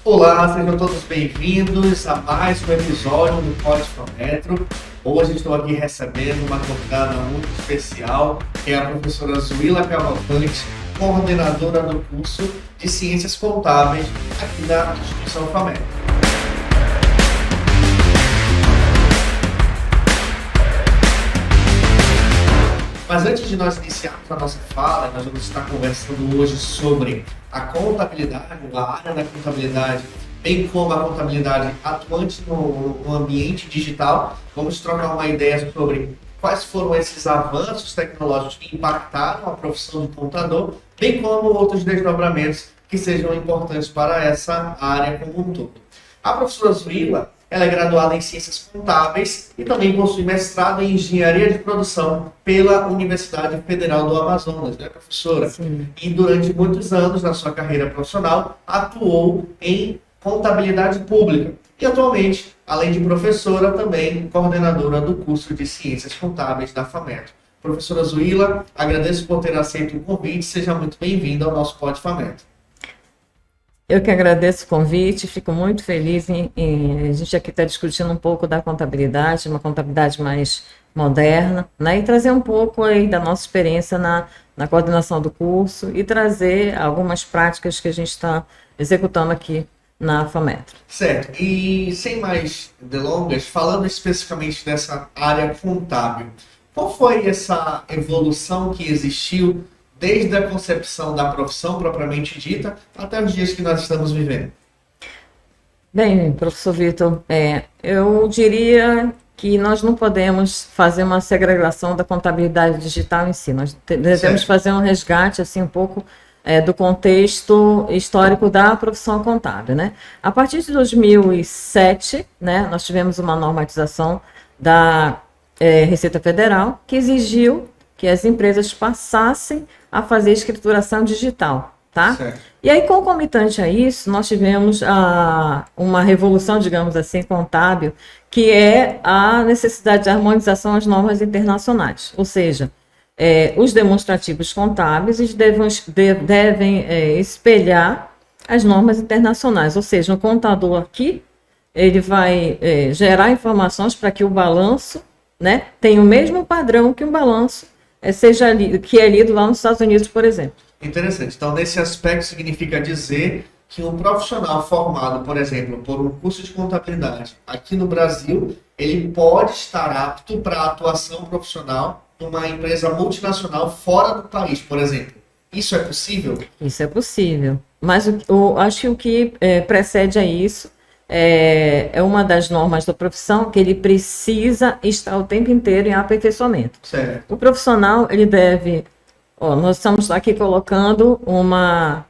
Olá, sejam todos bem-vindos a mais um episódio do Podfametro. Hoje estou aqui recebendo uma convidada muito especial, que é a professora Zuila Cavalcante, coordenadora do curso de Ciências Contábeis aqui da Instituição Fametro. Mas antes de nós iniciarmos a nossa fala, nós vamos estar conversando hoje sobre a contabilidade, a área da contabilidade, bem como a contabilidade atuante no ambiente digital. Vamos trocar uma ideia sobre quais foram esses avanços tecnológicos que impactaram a profissão de contador, bem como outros desdobramentos que sejam importantes para essa área como um todo. A professora Zuila, ela é graduada em Ciências Contábeis e também possui mestrado em Engenharia de Produção pela Universidade Federal do Amazonas, né, professora? Sim. E durante muitos anos na sua carreira profissional atuou em contabilidade pública. E atualmente, além de professora, também coordenadora do curso de Ciências Contábeis da Fametro. Professora Zuila, agradeço por ter aceito o convite. Seja muito bem-vinda ao nosso Pod Fametro. Eu que agradeço o convite, fico muito feliz em a gente aqui estar discutindo um pouco da contabilidade, uma contabilidade mais moderna, né, e trazer um pouco aí da nossa experiência na coordenação do curso e trazer algumas práticas que a gente está executando aqui na Fametro. Certo, e sem mais delongas, falando especificamente dessa área contábil, qual foi essa evolução que existiu desde a concepção da profissão propriamente dita até os dias que nós estamos vivendo? Bem, professor Vitor, eu diria que nós não podemos fazer uma segregação da contabilidade digital em si. Nós devemos fazer um resgate assim um pouco do contexto histórico da profissão contábil, né? A partir de 2007, né, nós tivemos uma normatização da Receita Federal que exigiu que as empresas passassem a fazer escrituração digital, tá? Certo. E aí, concomitante a isso, nós tivemos uma revolução, digamos assim, contábil, que é a necessidade de harmonização às normas internacionais. Ou seja, os demonstrativos contábeis devem espelhar as normas internacionais. Ou seja, um contador aqui, ele vai gerar informações para que o balanço, né, tenha o mesmo padrão que um balanço que é lido lá nos Estados Unidos, por exemplo. Interessante. Então, nesse aspecto, significa dizer que um profissional formado, por exemplo, por um curso de contabilidade aqui no Brasil, ele pode estar apto para a atuação profissional numa empresa multinacional fora do país, por exemplo. Isso é possível? Isso é possível. Mas acho que o que precede a isso é uma das normas da profissão, que ele precisa estar o tempo inteiro em aperfeiçoamento. Certo. O profissional, ele deve... nós estamos aqui colocando uma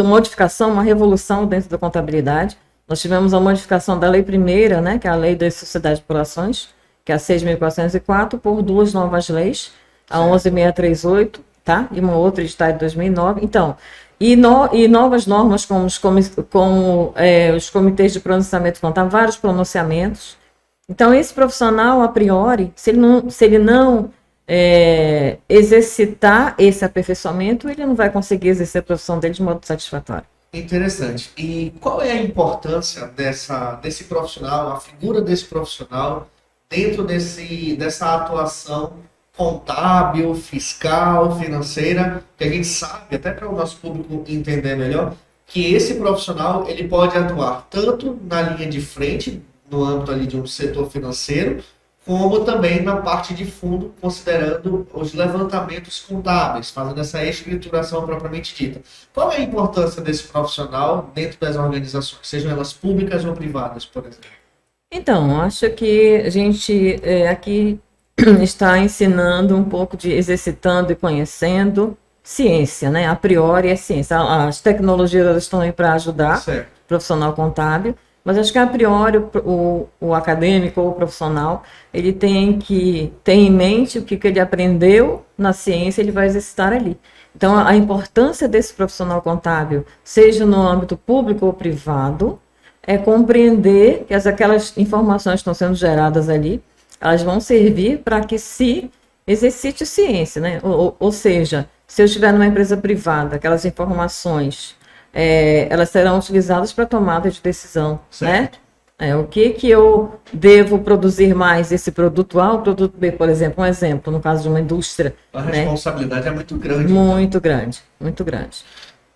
modificação, uma revolução dentro da contabilidade. Nós tivemos a modificação da lei primeira, né, que é a lei das sociedades por ações, que é a 6.404, por duas novas leis, a 11.638, tá? E uma outra editada de 2009. Então, e novas normas como os comitês de pronunciamento contábil, vários pronunciamentos. Então, esse profissional, a priori, se ele não exercitar esse aperfeiçoamento, ele não vai conseguir exercer a profissão dele de modo satisfatório. Interessante. E qual é a importância desse profissional, a figura desse profissional dentro dessa atuação contábil, fiscal, financeira, que a gente sabe, até para o nosso público entender melhor, que esse profissional ele pode atuar tanto na linha de frente, no âmbito ali de um setor financeiro, como também na parte de fundo, considerando os levantamentos contábeis, fazendo essa escrituração propriamente dita. Qual é a importância desse profissional dentro das organizações, sejam elas públicas ou privadas, por exemplo? Então, acho que a gente aqui está ensinando um pouco de exercitando e conhecendo ciência, né? A priori é ciência. As tecnologias elas estão aí para ajudar Certo. o profissional contábil, mas acho que a priori o acadêmico ou o profissional, ele tem que ter em mente o que ele aprendeu na ciência, ele vai exercitar ali. Então, a importância desse profissional contábil, seja no âmbito público ou privado, é compreender que aquelas informações que estão sendo geradas ali, elas vão servir para que se exercite ciência, né? Ou seja, se eu estiver numa empresa privada, aquelas informações elas serão utilizadas para tomada de decisão, né? Certo. O que eu devo produzir mais, esse produto A ou produto B, por exemplo, um exemplo, no caso de uma indústria, A né? responsabilidade é muito grande, então. Muito grande, muito grande.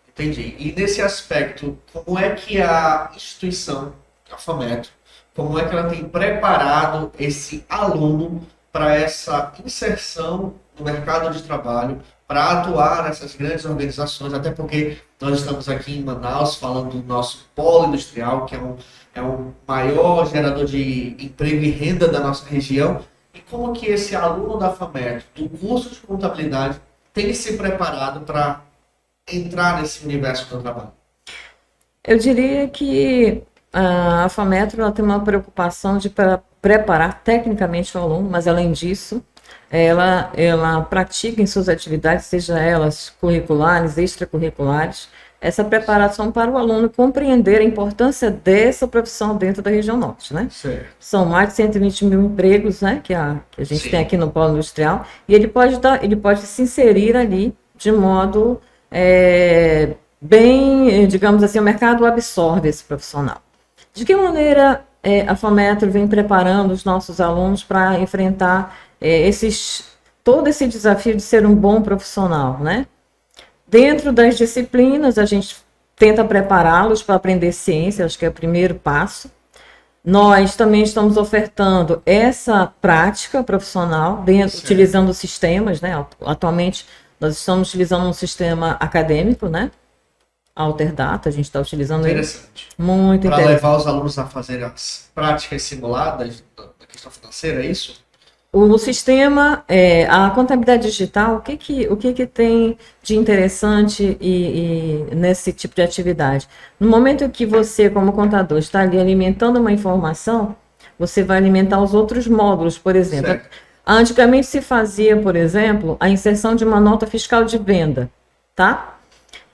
Entendi. E nesse aspecto, como é que a instituição, a FAMETRO, como é que ela tem preparado esse aluno para essa inserção no mercado de trabalho, para atuar nessas grandes organizações, até porque nós estamos aqui em Manaus falando do nosso polo industrial, que é o maior gerador de emprego e renda da nossa região, e como que esse aluno da FAMETRO, do curso de contabilidade, tem se preparado para entrar nesse universo do trabalho? Eu diria que a FAMETRO ela tem uma preocupação de preparar tecnicamente o aluno, mas além disso, ela pratica em suas atividades, seja elas curriculares, extracurriculares, essa preparação para o aluno compreender a importância dessa profissão dentro da região norte, né? Certo. São mais de 120 mil empregos, né, que a gente Sim. tem aqui no polo industrial, e ele pode se inserir ali de modo bem, digamos assim, o mercado absorve esse profissional. De que maneira a FAMETRO vem preparando os nossos alunos para enfrentar todo esse desafio de ser um bom profissional, né? Dentro das disciplinas, a gente tenta prepará-los para aprender ciência, acho que é o primeiro passo. Nós também estamos ofertando essa prática profissional, utilizando sistemas, né? Atualmente, nós estamos utilizando um sistema acadêmico, né? Alterdata, a gente está utilizando ele. Interessante. Muito Para interessante. levar os alunos a fazer as práticas simuladas da questão financeira, é isso? O sistema, a contabilidade digital, o que tem de interessante nesse tipo de atividade? No momento que você, como contador, está ali alimentando uma informação, você vai alimentar os outros módulos, por exemplo. Certo. Antigamente se fazia, por exemplo, a inserção de uma nota fiscal de venda, tá?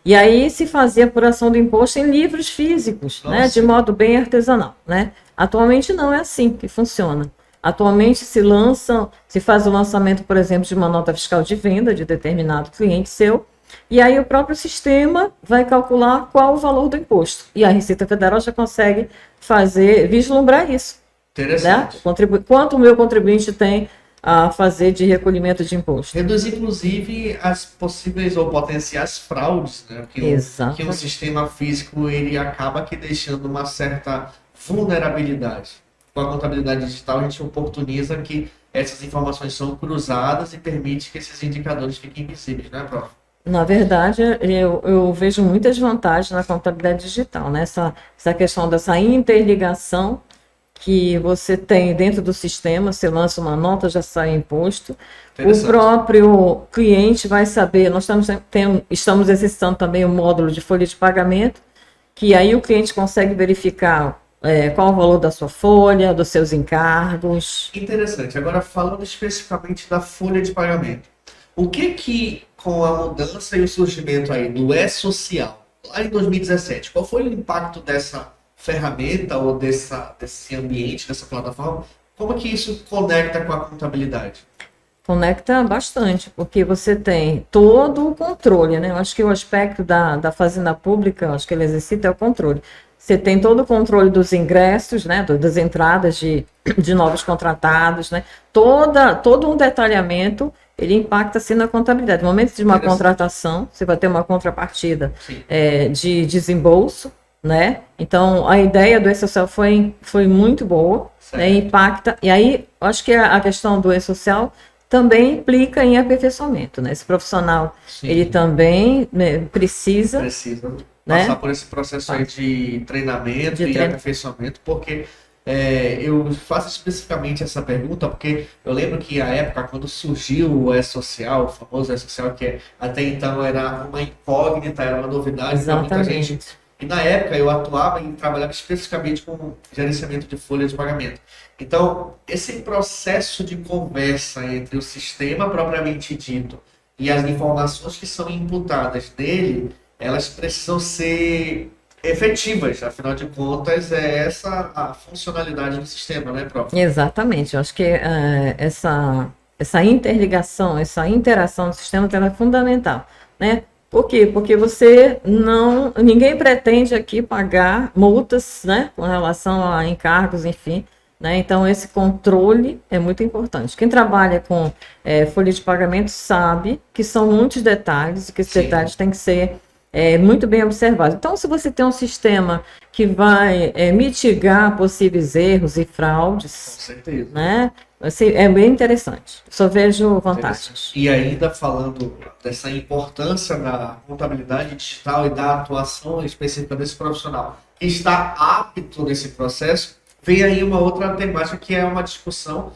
E aí se fazia a apuração do imposto em livros físicos, né, de modo bem artesanal, né? Atualmente não é assim que funciona. Atualmente se faz o lançamento, por exemplo, de uma nota fiscal de venda de determinado cliente seu, e aí o próprio sistema vai calcular qual o valor do imposto. E a Receita Federal já consegue vislumbrar isso. Interessante. Né? Quanto o meu contribuinte tem a fazer de recolhimento de imposto. Reduz, inclusive, as possíveis ou potenciais fraudes, né? Que um sistema físico ele acaba que deixando uma certa vulnerabilidade. Com a contabilidade digital, a gente oportuniza que essas informações são cruzadas e permite que esses indicadores fiquem visíveis, né, prof? Na verdade, eu vejo muitas vantagens na contabilidade digital, né? Essa questão dessa interligação que você tem dentro do sistema, você lança uma nota, já sai imposto. O próprio cliente vai saber, nós estamos exercitando também o módulo de folha de pagamento, que aí o cliente consegue verificar qual o valor da sua folha, dos seus encargos. Interessante. Agora, falando especificamente da folha de pagamento. O que com a mudança e o surgimento aí do E-Social, lá em 2017, qual foi o impacto dessa ferramenta ou desse ambiente, dessa plataforma? Como que isso conecta com a contabilidade? Conecta bastante, porque você tem todo o controle, né? Eu acho que o aspecto da fazenda pública, eu acho que ele exercita é o controle. Você tem todo o controle dos ingressos, né? Das entradas de novos contratados, né? Todo um detalhamento, ele impacta assim na contabilidade. No momento de uma contratação, você vai ter uma contrapartida de desembolso, né? Então, a ideia do E-Social foi muito boa, né? Impacta. E aí, acho que a questão do E-Social também implica em aperfeiçoamento, né? Esse profissional, ele também precisa passar por esse processo aí de treinamento e aperfeiçoamento, porque eu faço especificamente essa pergunta, porque eu lembro que a época, quando surgiu o E-Social, o famoso E-Social, que até então era uma incógnita, era uma novidade para muita gente. E na época eu atuava e trabalhava especificamente com gerenciamento de folha de pagamento. Então, esse processo de conversa entre o sistema propriamente dito e as informações que são imputadas nele, elas precisam ser efetivas. Afinal de contas, é essa a funcionalidade do sistema, né, prof? Exatamente. Eu acho que essa interligação, essa interação do sistema é fundamental, né? Por quê? Porque ninguém pretende aqui pagar multas, né, com relação a encargos, enfim, né? Então esse controle é muito importante. Quem trabalha com folha de pagamento sabe que são muitos detalhes e que esses Sim. detalhes têm que ser muito bem observados. Então, se você tem um sistema que vai mitigar possíveis erros e Com fraudes, certeza. né? Assim, é bem interessante. Só vejo vantagens. E ainda falando dessa importância da contabilidade digital e da atuação específica desse profissional que está apto nesse processo, vem aí uma outra temática que é uma discussão,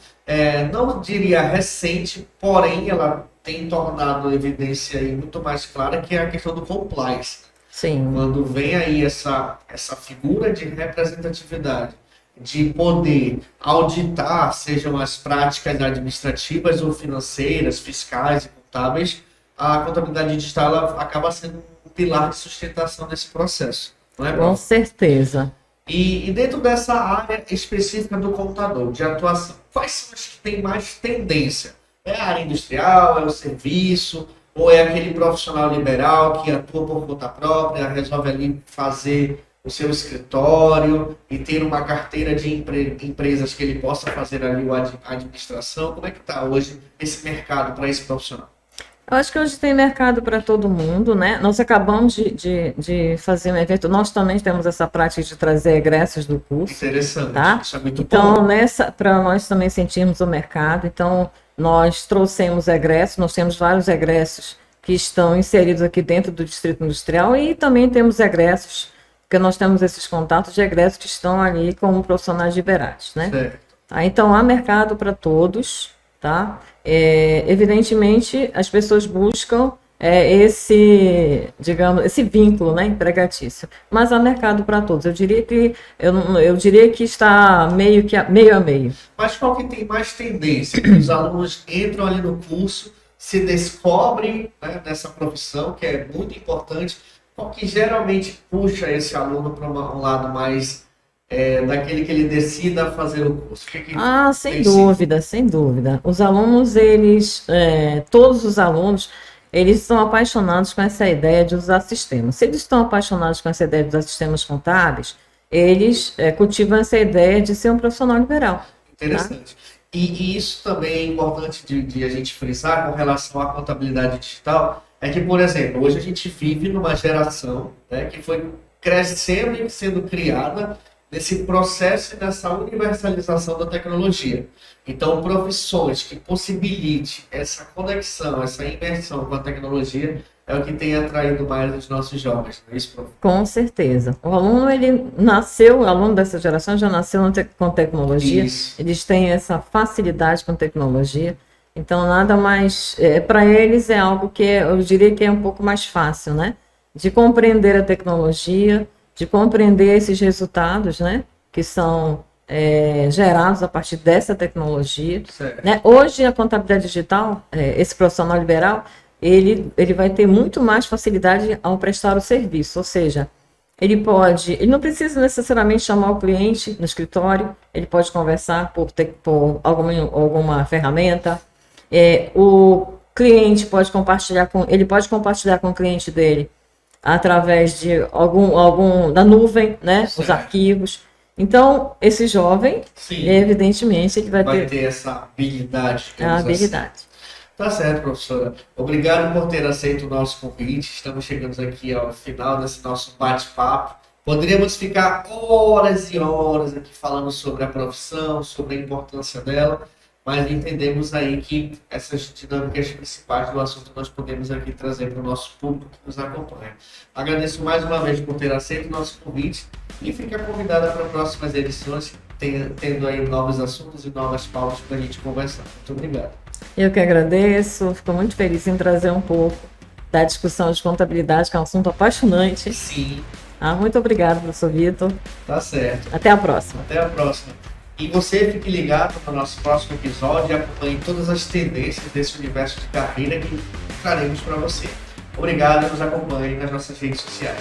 não diria recente, porém ela tem tornado evidência aí muito mais clara, que é a questão do compliance. Sim. Quando vem aí essa figura de representatividade, de poder auditar, sejam as práticas administrativas ou financeiras, fiscais e contábeis, a contabilidade digital ela acaba sendo um pilar de sustentação desse processo. Não é, Com prof? certeza. E dentro dessa área específica do contador, de atuação, quais são as que têm mais tendência? É a área industrial, é o serviço, ou é aquele profissional liberal que atua por conta própria, resolve ali fazer o seu escritório e ter uma carteira de empresas que ele possa fazer ali a administração? Como é que está hoje esse mercado para esse profissional? Eu acho que hoje tem mercado para todo mundo, né? Nós acabamos de fazer um evento, nós também temos essa prática de trazer egressos do curso, Interessante, tá? isso é muito Então, bom. para nós também sentirmos o mercado, então nós trouxemos egressos, nós temos vários egressos que estão inseridos aqui dentro do Distrito Industrial e também temos egressos, porque nós temos esses contatos de egressos que estão ali como profissionais liberais, né? Certo. Tá? Então, há mercado para todos, tá? Evidentemente, as pessoas buscam digamos, esse vínculo, né, empregatício. Mas há mercado para todos. Eu diria que está meio a meio. Mas qual que tem mais tendência? Que os alunos entram ali no curso, se descobrem, né, nessa profissão, que é muito importante. Qual que geralmente puxa esse aluno para um lado mais daquele que ele decida fazer o curso? O que que Sem tem sido? dúvida, sem dúvida. Os alunos, todos os alunos, eles são apaixonados com essa ideia de usar sistemas. Se eles estão apaixonados com essa ideia de usar sistemas contábeis, eles cultivam essa ideia de ser um profissional liberal. Tá? Interessante. E isso também é importante de a gente frisar com relação à contabilidade digital, é que, por exemplo, hoje a gente vive numa geração, né, que foi crescendo e sendo criada nesse processo e nessa universalização da tecnologia. Então, profissões que possibilite essa conexão, essa imersão com a tecnologia, é o que tem atraído mais os nossos jovens, não é isso, prof? Com certeza. O aluno, o aluno dessa geração já nasceu com tecnologia, Isso. eles têm essa facilidade com tecnologia, então nada mais, para eles é algo que eu diria que é um pouco mais fácil, né? De compreender a tecnologia, de compreender esses resultados, né? Que são gerados a partir dessa tecnologia. Certo. Né? Hoje, a contabilidade digital, esse profissional liberal, ele vai ter muito mais facilidade ao prestar o serviço, ou seja, ele não precisa necessariamente chamar o cliente no escritório, ele pode conversar por alguma ferramenta, o cliente pode compartilhar ele pode compartilhar com o cliente dele através de da nuvem, né, os arquivos. Então, esse jovem, Sim, evidentemente, ele vai ter essa habilidade. a digamos assim. habilidade. Tá certo, professora. Obrigado por ter aceito o nosso convite. Estamos chegando aqui ao final desse nosso bate-papo. Poderíamos ficar horas e horas aqui falando sobre a profissão, sobre a importância dela, mas entendemos aí que essas dinâmicas principais do assunto nós podemos aqui trazer para o nosso público que nos acompanha. Agradeço mais uma vez por ter aceito o nosso convite e fica convidada para próximas edições, tendo aí novos assuntos e novas pautas para a gente conversar. Muito obrigado. Eu que agradeço, fico muito feliz em trazer um pouco da discussão de contabilidade, que é um assunto apaixonante. Sim. Muito obrigado, professor Vitor. Tá certo. Até a próxima. Até a próxima. E você fique ligado no nosso próximo episódio e acompanhe todas as tendências desse universo de carreira que traremos para você. Obrigado e nos acompanhe nas nossas redes sociais.